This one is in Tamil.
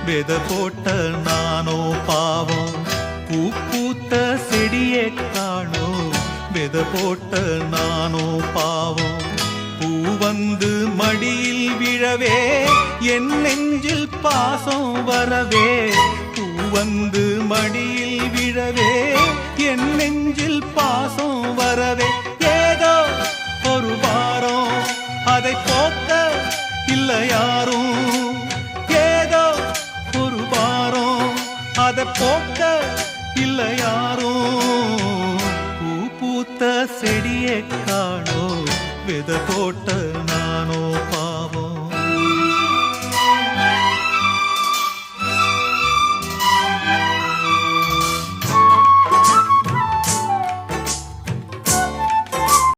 வித போட்ட நானோ பாவம். பூ பூத்த செடியே காணோம், வித போட்ட நானோ பாவம். பூ வந்து மடியில் விழவே என் நெஞ்சில் பாசம் வரவே. பூ வந்து மடியில் விழவே என் நெஞ்சில் பாசம் வரவே. ஏதோ ஒரு வாரம் அதை போக்க இல்லை யாரும். ஏதோ ஒரு வாரம் அதை போக்க இல்லை யாரும். பூ பூத்த செடியை காணோ, வித போட்ட நானோ பா.